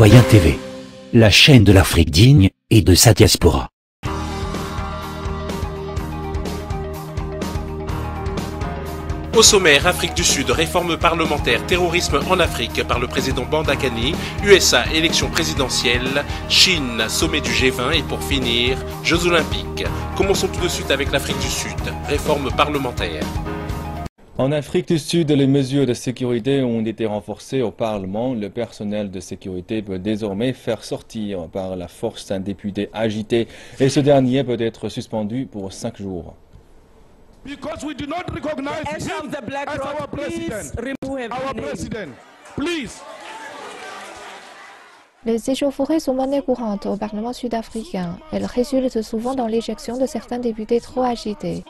Citoyen TV, la chaîne de l'Afrique digne et de sa diaspora. Au sommaire, Afrique du Sud, réforme parlementaire, terrorisme en Afrique par le président Bandakani, USA, élection présidentielle, Chine, sommet du G20 et pour finir, Jeux Olympiques. Commençons tout de suite avec l'Afrique du Sud, réforme parlementaire. En Afrique du Sud, les mesures de sécurité ont été renforcées au Parlement. Le personnel de sécurité peut désormais faire sortir par la force un député agité et ce dernier peut être suspendu pour 5 jours. Because we do not recognize him as our president. Please. Les échauffourées sont monnaie courante au Parlement sud-africain. Elles résultent souvent dans l'éjection de certains députés trop agités.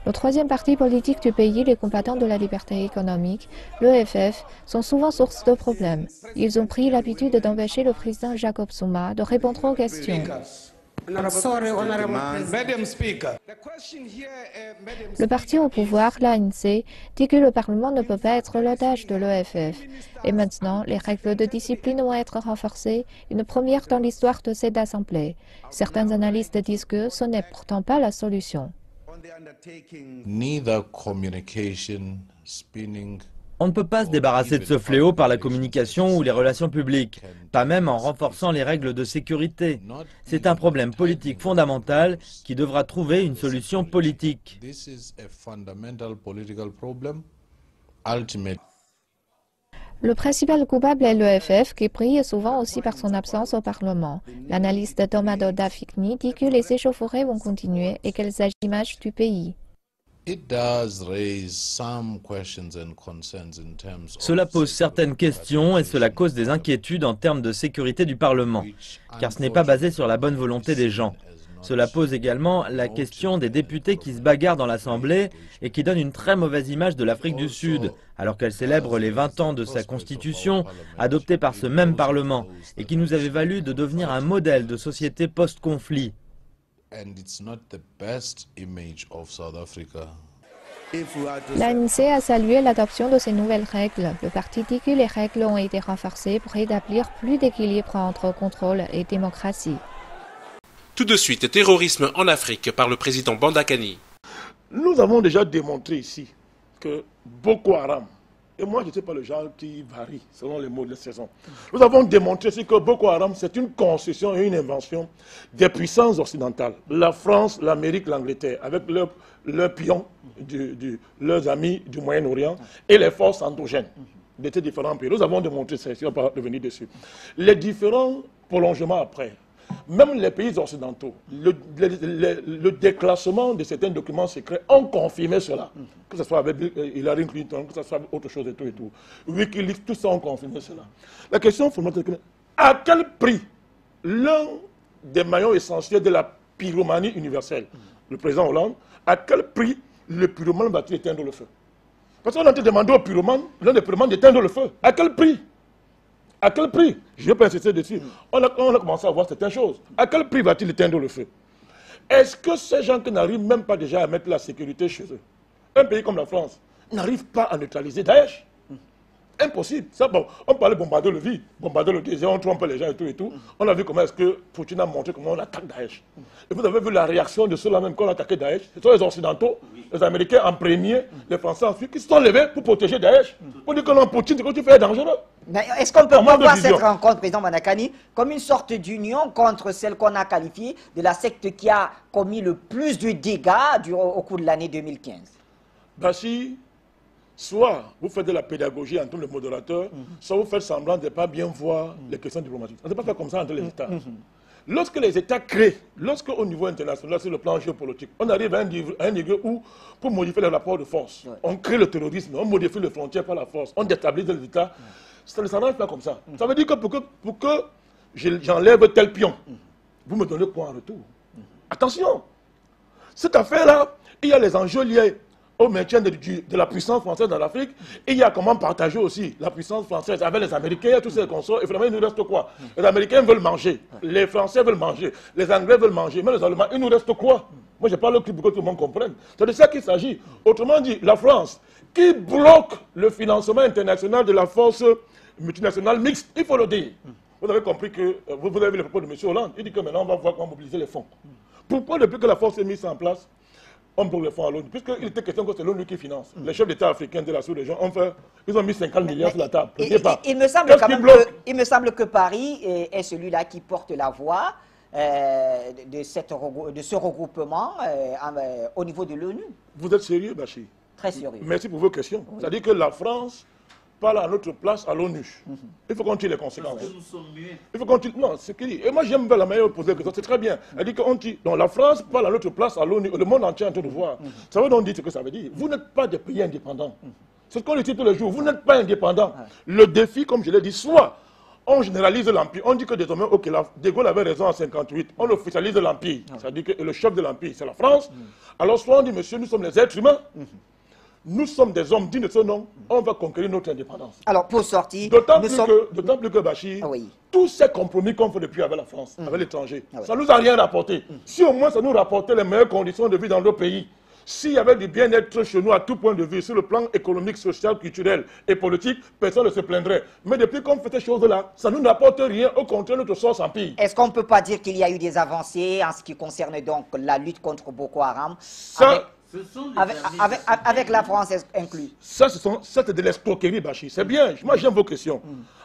Le troisième parti politique du pays, les combattants de la liberté économique, l'EFF, sont souvent source de problèmes. Ils ont pris l'habitude d'empêcher le président Jacob Zuma de répondre aux questions. Le parti au pouvoir, l'ANC, dit que le Parlement ne peut pas être l'otage de l'EFF. Et maintenant, les règles de discipline vont être renforcées, une première dans l'histoire de cette assemblée. Certains analystes disent que ce n'est pourtant pas la solution. On ne peut pas se débarrasser de ce fléau par la communication ou les relations publiques, pas même en renforçant les règles de sécurité. C'est un problème politique fondamental qui devra trouver une solution politique. Le principal coupable est l'EFF, qui brille souvent aussi par son absence au Parlement. L'analyste Thomas Dodafikni dit que les échauffourées vont continuer et qu'elles agissent l'image du pays. Cela pose certaines questions et cela cause des inquiétudes en termes de sécurité du Parlement, car ce n'est pas basé sur la bonne volonté des gens. Cela pose également la question des députés qui se bagarrent dans l'Assemblée et qui donnent une très mauvaise image de l'Afrique du Sud, alors qu'elle célèbre les 20 ans de sa constitution, adoptée par ce même Parlement, et qui nous avait valu de devenir un modèle de société post-conflit. L'ANC a salué l'adoption de ces nouvelles règles. Le parti dit que les règles ont été renforcées pour établir plus d'équilibre entre contrôle et démocratie. Tout de suite, terrorisme en Afrique par le président Bandakani. Nous avons déjà démontré ici que Boko Haram, et moi je ne sais pas le genre qui varie selon les mots de la saison, nous avons démontré ici que Boko Haram c'est une concession et une invention des puissances occidentales. La France, l'Amérique, l'Angleterre, avec leurs pions, leurs amis du Moyen-Orient et les forces endogènes de ces différents pays. Nous avons démontré ça ici, on va revenir dessus. Les différents prolongements après, même les pays occidentaux, le déclassement de certains documents secrets ont confirmé cela. Que ce soit avec Hillary Clinton, que ce soit avec autre chose et tout. Wikileaks, tout ça ont confirmé cela. La question fondamentale, à quel prix l'un des maillons essentiels de la pyromanie universelle, le président Hollande, à quel prix le pyromane va-t-il éteindre le feu? Parce qu'on a demandé au pyromane, l'un des pyromanes d'éteindre le feu. À quel prix? À quel prix? Je ne vais pas insister dessus. On a commencé à voir certaines choses. À quel prix va-t-il éteindre le feu? Est-ce que ces gens qui n'arrivent même pas déjà à mettre la sécurité chez eux, un pays comme la France, n'arrive pas à neutraliser Daesh? Impossible. Ça, bon, on parlait de bombarder le vide, bombarder le désert, on trompe les gens et tout. On a vu comment est-ce que Poutine a montré comment on attaque Daesh. Et vous avez vu la réaction de ceux-là même qui ont attaqué Daesh. Ce sont les Occidentaux, les Américains en premier, les Français ensuite, qui se sont levés pour protéger Daesh. Pour dire que non, Poutine, c'est que tu fais dangereux. Est-ce qu'on peut voir cette rencontre, président Bandakani, comme une sorte d'union contre celle qu'on a qualifiée de la secte qui a commis le plus de dégâts au cours de l'année 2015? Ben si, soit vous faites de la pédagogie entre les modérateurs, soit vous faites semblant de ne pas bien voir les questions diplomatiques. On ne peut pas faire comme ça entre les États. Lorsque les États créent, lorsque au niveau international, sur le plan géopolitique, on arrive à un niveau où, pour modifier les rapports de force, on crée le terrorisme, on modifie les frontières par la force, on déstabilise les États. Ça ne s'arrange pas comme ça. Ça veut dire que pour que j'enlève tel pion, vous me donnez quoi en retour? Attention, cette affaire-là, il y a les enjeux liés au maintien de la puissance française dans l'Afrique, et il y a comment partager aussi la puissance française avec les Américains, tous ces consorts, et finalement il nous reste quoi? Les Américains veulent manger, les Français veulent manger, les Anglais veulent manger, mais les Allemands, il nous reste quoi? Moi, je parle pour que tout le monde comprenne. C'est de ça qu'il s'agit. Autrement dit, la France, qui bloque le financement international de la force multinationale mixte, il faut le dire. Vous avez compris que, vous avez vu le propos de M. Hollande, il dit que maintenant on va voir comment mobiliser les fonds. Pourquoi depuis que la force est mise en place, on bloque les fonds à l'ONU? Puisqu'il était question que c'est l'ONU qui finance. Les chefs d'État africains de la sous-région ils ont mis 50 milliards sur la table. Il me semble que Paris est celui-là qui porte la voix de ce regroupement au niveau de l'ONU. Vous êtes sérieux, Bachir? Très sérieux. Merci pour vos questions. Oui. C'est-à-dire que la France parle à notre place à l'ONU. Il faut qu'on tire les conséquences. Il faut qu'on tire... Non, c'est ce qu'il dit. Et moi, j'aime bien la manière de poser la question. C'est très bien. Elle dit qu'on tire... Donc la France parle à notre place à l'ONU. Le monde entier est en train de voir. Ça veut donc dire ce que ça veut dire. Vous n'êtes pas des pays indépendants. C'est ce qu'on dit tous les jours. Vous n'êtes pas indépendants. Le défi, comme je l'ai dit, soit on généralise l'Empire. On dit que désormais, ok, De Gaulle avait raison en 1958. On officialise l'Empire. C'est-à-dire que le chef de l'Empire, c'est la France. Alors soit on dit, monsieur, nous sommes les êtres humains. Nous sommes des hommes dignes de ce nom, on va conquérir notre indépendance. Alors, pour sortir... D'autant plus que Bachir, tous ces compromis qu'on fait depuis avec la France, avec l'étranger, ça ne nous a rien rapporté. Si au moins ça nous rapportait les meilleures conditions de vie dans nos pays, s'il y avait du bien-être chez nous à tout point de vue, sur le plan économique, social, culturel et politique, personne ne se plaindrait. Mais depuis qu'on fait ces choses-là, ça ne nous apporte rien, au contraire, notre sort s'empire. Est-ce qu'on ne peut pas dire qu'il y a eu des avancées en ce qui concerne donc la lutte contre Boko Haram avec la France inclus? Ça, c'est de l'escroquerie, Bachir. C'est bien. Moi, j'aime vos questions.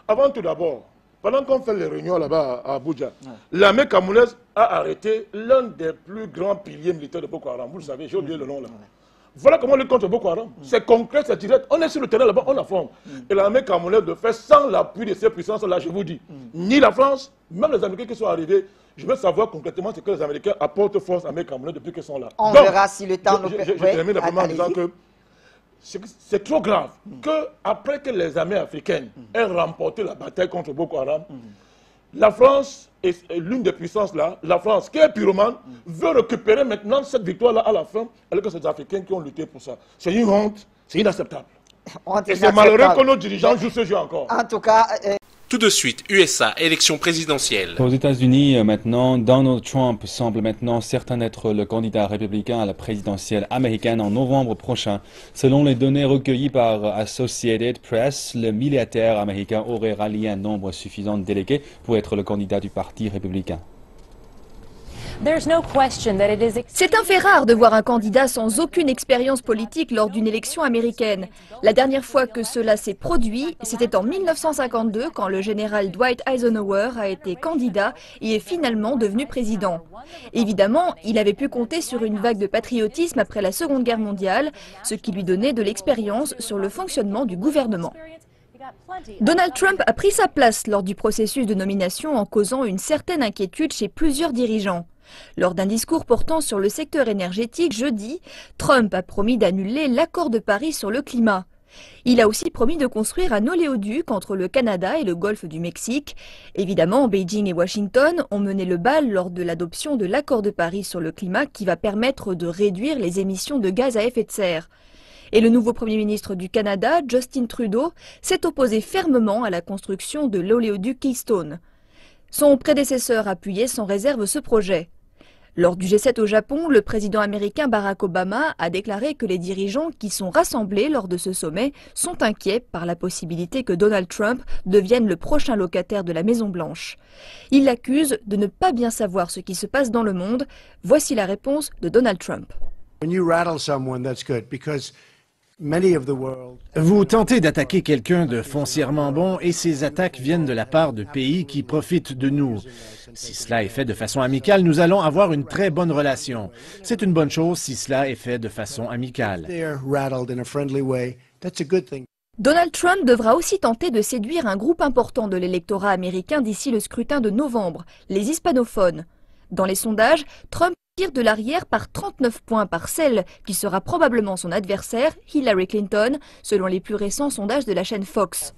Avant tout d'abord, pendant qu'on fait les réunions là-bas à Abuja, l'armée camerounaise a arrêté l'un des plus grands piliers militaires de Boko Haram. Vous le savez, j'ai oublié le nom là. Voilà comment on lutte contre Boko Haram. C'est concret, c'est direct. On est sur le terrain là-bas, on affronte. Et l'armée camerounaise le fait sans l'appui de ces puissances-là, je vous dis. Ni la France, même les Américains qui sont arrivés. Je veux savoir concrètement ce que les Américains apportent force à l'armée camerounaise depuis qu'ils sont là. On verra si le temps nous permet. Je termine en disant que c'est trop grave qu'après que les armées africaines aient remporté la bataille contre Boko Haram, la France est l'une des puissances là, la France qui est pyromane, veut récupérer maintenant cette victoire-là à la fin, alors que c'est les Africains qui ont lutté pour ça. C'est une honte, c'est inacceptable. Et c'est malheureux que nos dirigeants jouent ce jeu encore. En tout cas... Tout de suite, USA, élection présidentielle. Aux États-Unis, maintenant, Donald Trump semble maintenant certain d'être le candidat républicain à la présidentielle américaine en novembre prochain. Selon les données recueillies par Associated Press, le milliardaire américain aurait rallié un nombre suffisant de délégués pour être le candidat du Parti républicain. C'est un fait rare de voir un candidat sans aucune expérience politique lors d'une élection américaine. La dernière fois que cela s'est produit, c'était en 1952 quand le général Dwight Eisenhower a été candidat et est finalement devenu président. Évidemment, il avait pu compter sur une vague de patriotisme après la Seconde Guerre mondiale, ce qui lui donnait de l'expérience sur le fonctionnement du gouvernement. Donald Trump a pris sa place lors du processus de nomination en causant une certaine inquiétude chez plusieurs dirigeants. Lors d'un discours portant sur le secteur énergétique jeudi, Trump a promis d'annuler l'accord de Paris sur le climat. Il a aussi promis de construire un oléoduc entre le Canada et le golfe du Mexique. Évidemment, Beijing et Washington ont mené le bal lors de l'adoption de l'accord de Paris sur le climat qui va permettre de réduire les émissions de gaz à effet de serre. Et le nouveau Premier ministre du Canada, Justin Trudeau, s'est opposé fermement à la construction de l'oléoduc Keystone. Son prédécesseur appuyait sans réserve ce projet. Lors du G7 au Japon, le président américain Barack Obama a déclaré que les dirigeants qui sont rassemblés lors de ce sommet sont inquiets par la possibilité que Donald Trump devienne le prochain locataire de la Maison-Blanche. Il l'accuse de ne pas bien savoir ce qui se passe dans le monde. Voici la réponse de Donald Trump. Vous tentez d'attaquer quelqu'un de foncièrement bon et ces attaques viennent de la part de pays qui profitent de nous. Si cela est fait de façon amicale, nous allons avoir une très bonne relation. C'est une bonne chose si cela est fait de façon amicale. Donald Trump devra aussi tenter de séduire un groupe important de l'électorat américain d'ici le scrutin de novembre, les hispanophones. Dans les sondages, Trump tire de l'arrière par 39 points par celle qui sera probablement son adversaire, Hillary Clinton, selon les plus récents sondages de la chaîne Fox.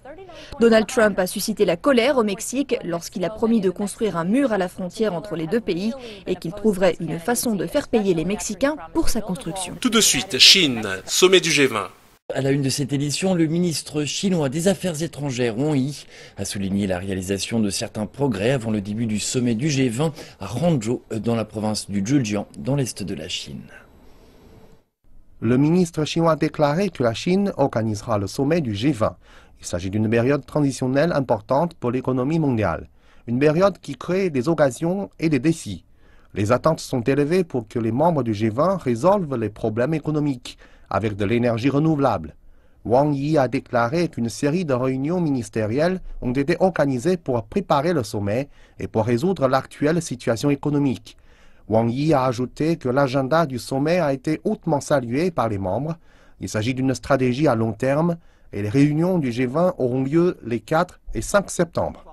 Donald Trump a suscité la colère au Mexique lorsqu'il a promis de construire un mur à la frontière entre les deux pays et qu'il trouverait une façon de faire payer les Mexicains pour sa construction. Tout de suite, Chine, sommet du G20. À la une de cette édition, le ministre chinois des Affaires étrangères, Wang Yi, a souligné la réalisation de certains progrès avant le début du sommet du G20 à Hangzhou, dans la province du Zhejiang, dans l'est de la Chine. Le ministre chinois a déclaré que la Chine organisera le sommet du G20. Il s'agit d'une période transitionnelle importante pour l'économie mondiale, une période qui crée des occasions et des défis. Les attentes sont élevées pour que les membres du G20 résolvent les problèmes économiques avec de l'énergie renouvelable. Wang Yi a déclaré qu'une série de réunions ministérielles ont été organisées pour préparer le sommet et pour résoudre l'actuelle situation économique. Wang Yi a ajouté que l'agenda du sommet a été hautement salué par les membres. Il s'agit d'une stratégie à long terme et les réunions du G20 auront lieu les 4 et 5 septembre.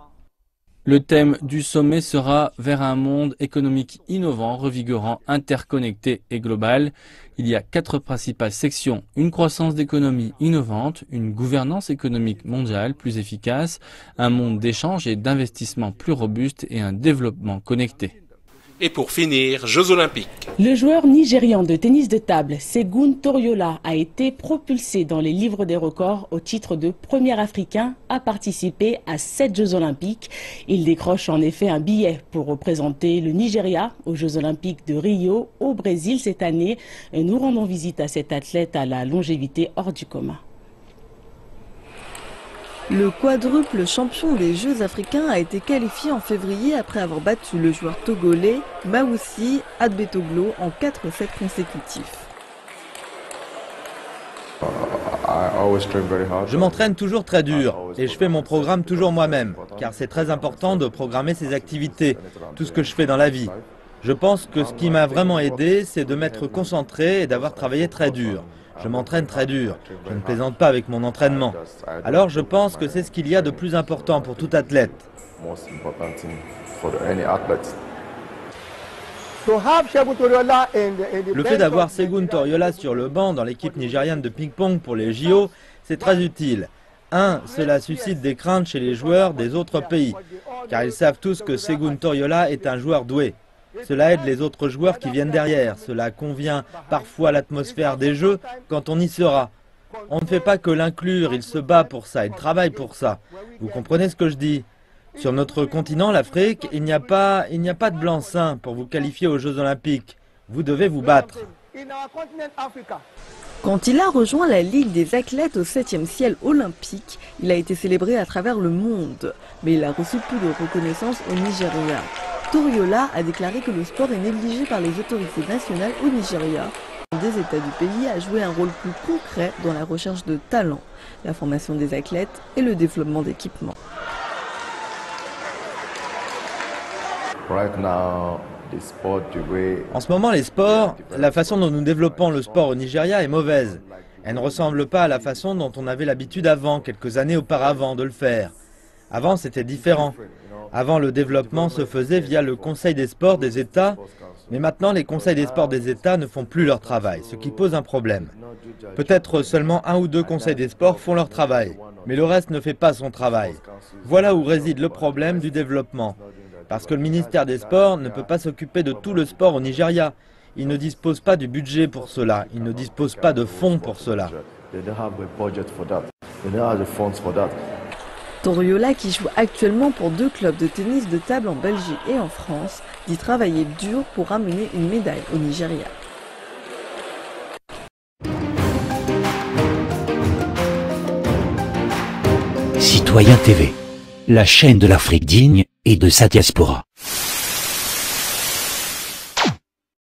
Le thème du sommet sera « Vers un monde économique innovant, revigorant, interconnecté et global ». Il y a 4 principales sections, une croissance d'économie innovante, une gouvernance économique mondiale plus efficace, un monde d'échange et d'investissement plus robuste et un développement connecté. Et pour finir, Jeux Olympiques. Le joueur nigérian de tennis de table, Segun Toriola, a été propulsé dans les livres des records au titre de premier Africain à participer à 7 Jeux Olympiques. Il décroche en effet un billet pour représenter le Nigeria aux Jeux Olympiques de Rio au Brésil cette année. Nous rendons visite à cet athlète à la longévité hors du commun. Le quadruple champion des Jeux africains a été qualifié en février après avoir battu le joueur togolais Maoussi Adbetoglo en 4 sets consécutifs. Je m'entraîne toujours très dur et je fais mon programme toujours moi-même, car c'est très important de programmer ses activités, tout ce que je fais dans la vie. Je pense que ce qui m'a vraiment aidé, c'est de m'être concentré et d'avoir travaillé très dur. Je m'entraîne très dur, je ne plaisante pas avec mon entraînement. Alors je pense que c'est ce qu'il y a de plus important pour tout athlète. Le fait d'avoir Segun Toriola sur le banc dans l'équipe nigériane de ping-pong pour les JO, c'est très utile. 1. Cela suscite des craintes chez les joueurs des autres pays, car ils savent tous que Segun Toriola est un joueur doué. Cela aide les autres joueurs qui viennent derrière. Cela convient parfois à l'atmosphère des jeux quand on y sera. On ne fait pas que l'inclure, il se bat pour ça, il travaille pour ça. Vous comprenez ce que je dis? Sur notre continent, l'Afrique, il n'y a pas de blanc-seing pour vous qualifier aux Jeux Olympiques. Vous devez vous battre. Quand il a rejoint la Ligue des athlètes au 7e ciel olympique, il a été célébré à travers le monde. Mais il a reçu peu de reconnaissance au Nigeria. Toriola a déclaré que le sport est négligé par les autorités nationales au Nigeria. Des États du pays a joué un rôle plus concret dans la recherche de talents, la formation des athlètes et le développement d'équipements. En ce moment, les sports, la façon dont nous développons le sport au Nigeria est mauvaise. Elle ne ressemble pas à la façon dont on avait l'habitude avant, quelques années auparavant, de le faire. Avant, c'était différent. Avant, le développement se faisait via le Conseil des sports des États, mais maintenant, les conseils des sports des États ne font plus leur travail, ce qui pose un problème. Peut-être seulement 1 ou 2 conseils des sports font leur travail, mais le reste ne fait pas son travail. Voilà où réside le problème du développement. Parce que le ministère des Sports ne peut pas s'occuper de tout le sport au Nigeria. Il ne dispose pas du budget pour cela, il ne dispose pas de fonds pour cela. Toriola, qui joue actuellement pour 2 clubs de tennis de table en Belgique et en France, dit travailler dur pour ramener une médaille au Nigeria. Citoyen TV, la chaîne de l'Afrique digne et de sa diaspora.